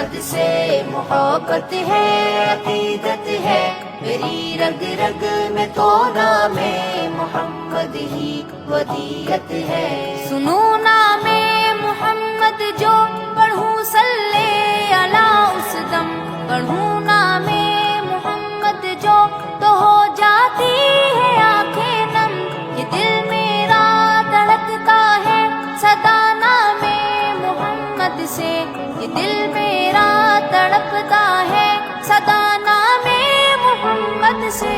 محمد سے محبت ہے، عقیدت ہے، میری رگ رگ میں تو نام محمد ہی ودیت ہے۔ سنو نام محمد جو پڑھوں صلی اللہ اس دم، پڑھوں نام محمد جو تو ہو جاتی ہے آنکھیں نم۔ یہ دل میرا دھڑکتا ہے صدا نام محمد سے، یہ دل میرا تڑپتا ہے صدا نام محمد سے۔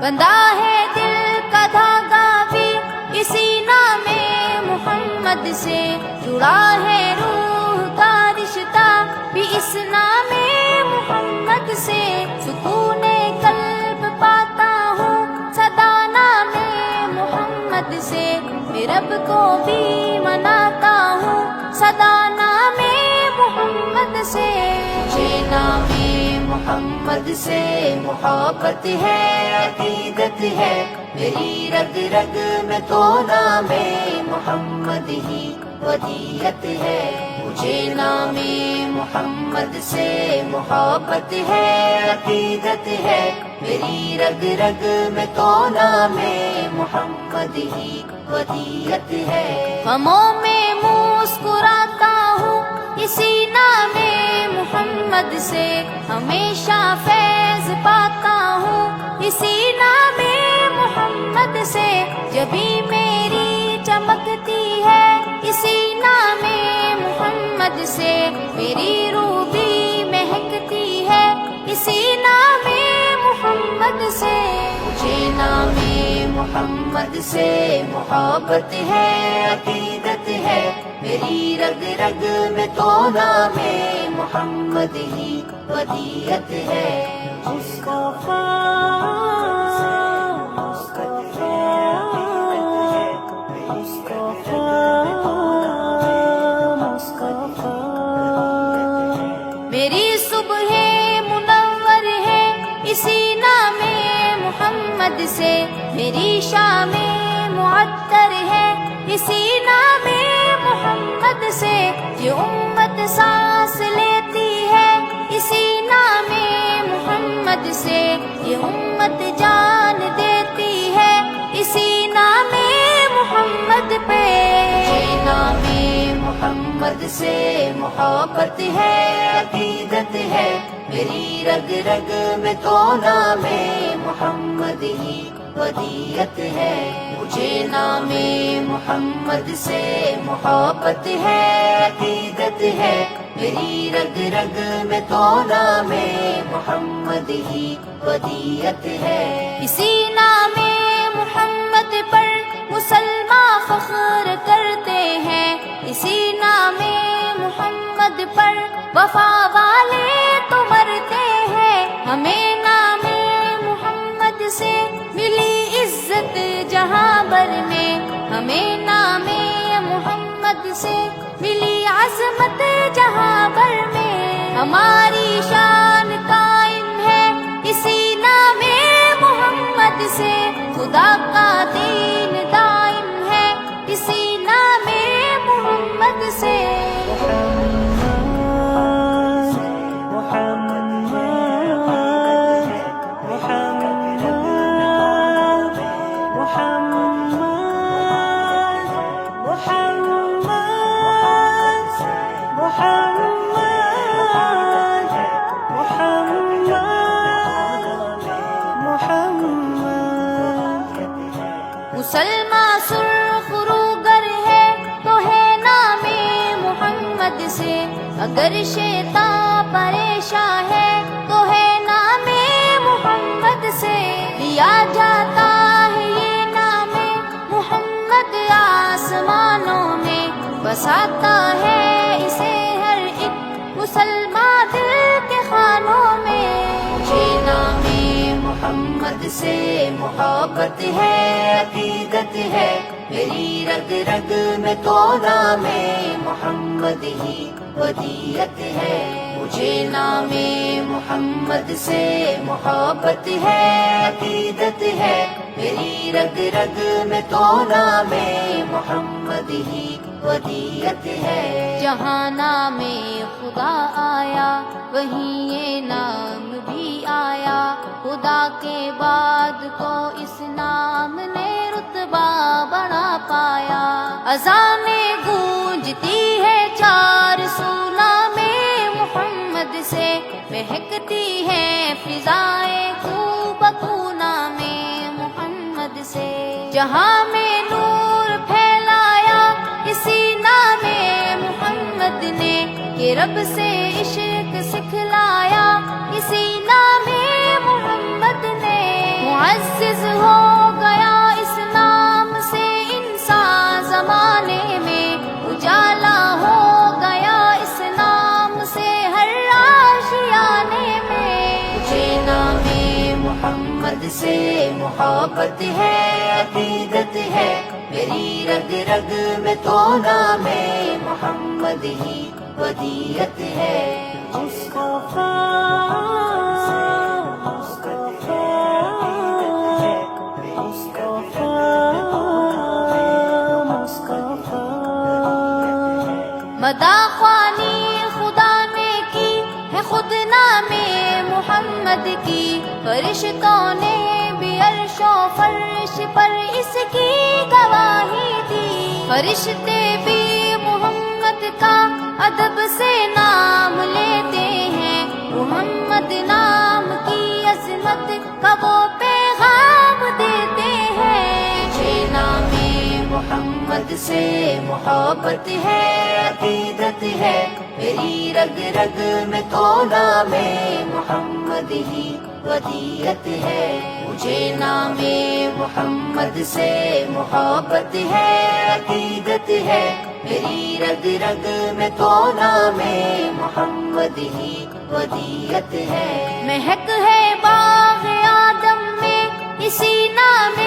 بندہ ہے دل کا دھاگا بھی اسی نام محمد سے، جڑا ہے روح کا رشتہ بھی اس نام محمد سے۔ سکون قلب پاتا ہوں صدا نام محمد سے، میں رب کو بھی مناتا ہوں صدا نام محمد سے۔ مجھے نام محمد سے محبت ہے، عقیدت ہے، میری رگ رگ میں تو نام محمد ہی ودیت ہے۔ مجھے نام محمد سے محبت ہے، عقیدت ہے، میری رگ رگ میں تو نام محمد ہی ودیت ہے۔ غموں میں مسکراتا ہوں اسی نام محمد سے، ہمیشہ فیض پاتا ہوں اسی نام محمد سے۔ جبھی میری چمکتی ہے اسی نام محمد سے، میری روح بھی مہکتی ہے اسی نام محمد سے۔ مجھے نام محمد سے محبت ہے، عقیدت ہے، میری رگ رگ میں تو نام محمد ہی ودیت ہے۔ میری صبح منور ہے اسی نام محمد سے، میری شام معطر ہے اسی نام محمد سے۔ یہ امت سانس لیتی ہے اسی نام محمد سے، یہ امت جان دیتی ہے اسی نام محمد پہ۔ مجھے نام محمد سے محبت ہے، عقیدت ہے، میری رگ رگ میں تو نام محمد ہی ودیت ہے۔ مجھے نام محمد سے محبت ہے، عقیدت ہے، میری رگ رگ میں تو نام محمد ہی ودیت ہے۔ اسی نام محمد پر مسلمان فخر کرتے ہیں، اسی نام محمد پر وفا والے تو مرتے ہیں۔ ہمیں نام محمد سے ملی عزت جہاں بھر میں، ہمیں نام محمد سے ملی عظمت جہاں بھر میں۔ ہماری شان قائم ہے اسی نام محمد سے، خدا کا دین دائم ہے اسی نام محمد سے۔ مسلمان سرخ روگر ہے تو ہے نام محمد سے، اگر شیطان پریشان ہے تو ہے نام محمد سے۔ لیا جاتا ہے یہ نام محمد آسمانوں میں، بساتا ہے اسے ہر ایک مسلمان دل کے خانوں میں۔ مجھے نام محمد سے محبت ہے، عقیدت ہے، میری رگ رگ میں تو نام محمد ہی ودیت ہے۔ مجھے نام محمد سے محبت ہے، عقیدت ہے، میری رگ رگ میں تو نام محمد ہی ودیت ہے۔ جہاں نام خدا آیا وہیں یہ نام بھی آیا، خدا کے بعد تو اس نام نے رتبہ بڑا پایا۔ اذانیں گونجتی ہے چار سو نام محمد سے، مہکتی ہے فضائیں کو بکو نام محمد سے۔ جہاں میں نور پھیلایا اسی نام محمد نے، کہ رب سے عشق سکھلایا اسی نام محمد نے۔ معزز ہو گیا اس نام سے انسان زمانے میں، اجالا ہو گیا اس نام سے ہر آشیانے میں۔ مجھے نام محمد سے محبت ہے، عقیدت ہے، میری رگ رگ میں تو نام محمد ہی ودیت ہے۔ مداخوانی خدا نے کی ہے خود نام محمد کی، فرشتوں نے بھی عرش و فرش پر اس کی گواہی دی۔ فرشتے بھی محمد کا ادب سے نام لیتے ہیں، محمد نام کی عظمت کا وہ پیغام دیتے ہیں۔ مجھے نام محمد سے محبت ہے، عقیدت ہے، میری رگ رگ میں تو نام محمد ہی ودیت ہے۔ مجھے نام محمد سے محبت ہے، عقیدت ہے، میری رگ رگ میں تو نام محمد ہی ودیت ہے۔ مہک ہے باغ آدم میں اسی نام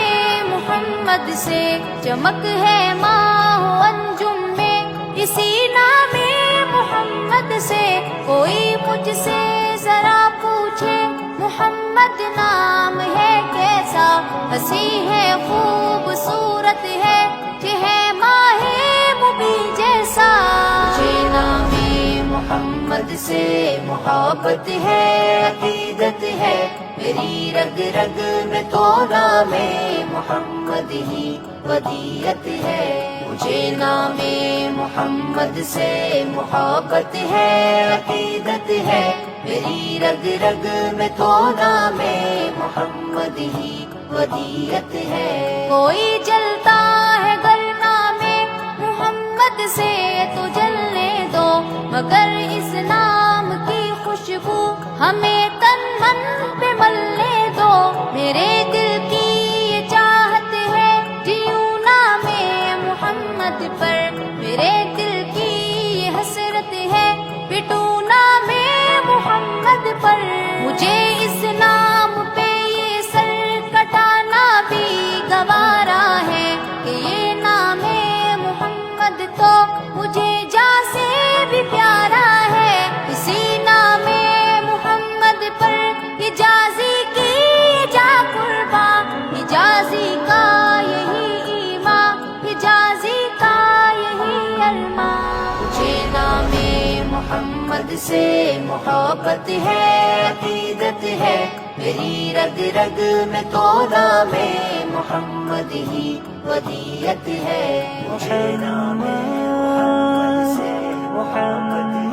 محمد سے، چمک ہے ماہ و انجم میں اسی نام محمد سے۔ کوئی مجھ سے ذرا پوچھے محمد نام ہے کیسا، ہنسی ہے خوبصورت ہے کہ ہے ماہ مبین جیسا۔ مجھے نام محمد سے محبت ہے، عقیدت ہے، میری رگ رگ میں تو نام محمد ہی ودیت ہے۔ مجھے نام محمد سے محبت ہے، عقیدت ہے، میری رگ رگ میں تو نام محمد ہی ودیت ہے۔ کوئی جلتا ہے گر نام محمد سے تو جلنے دو، مگر اس نام کی خوشبو ہمیں تن من پہ ملنے دو۔ میرے دل کی یہ چاہت ہے جیوں نام محمد پر، میرے دل کی یہ حسرت ہے پٹوں نام محمد پر۔ مجھے اس نام پہ یہ سر کٹانا بھی گوارا ہے، کہ یہ نام محمد تو مجھے جاں سے بھی پیارا ہے۔ اسی نام محمد پر حجازی کی جا قربا، حجازی کا یہی ایمان، حجازی کا یہی ارمان۔ مجھے نام محمد سے محبت ہے، عقیدت ہے، میری رگ رگ میں تو نام محمد ہی ودیت ہے۔ مجھے نام محمد سے محبت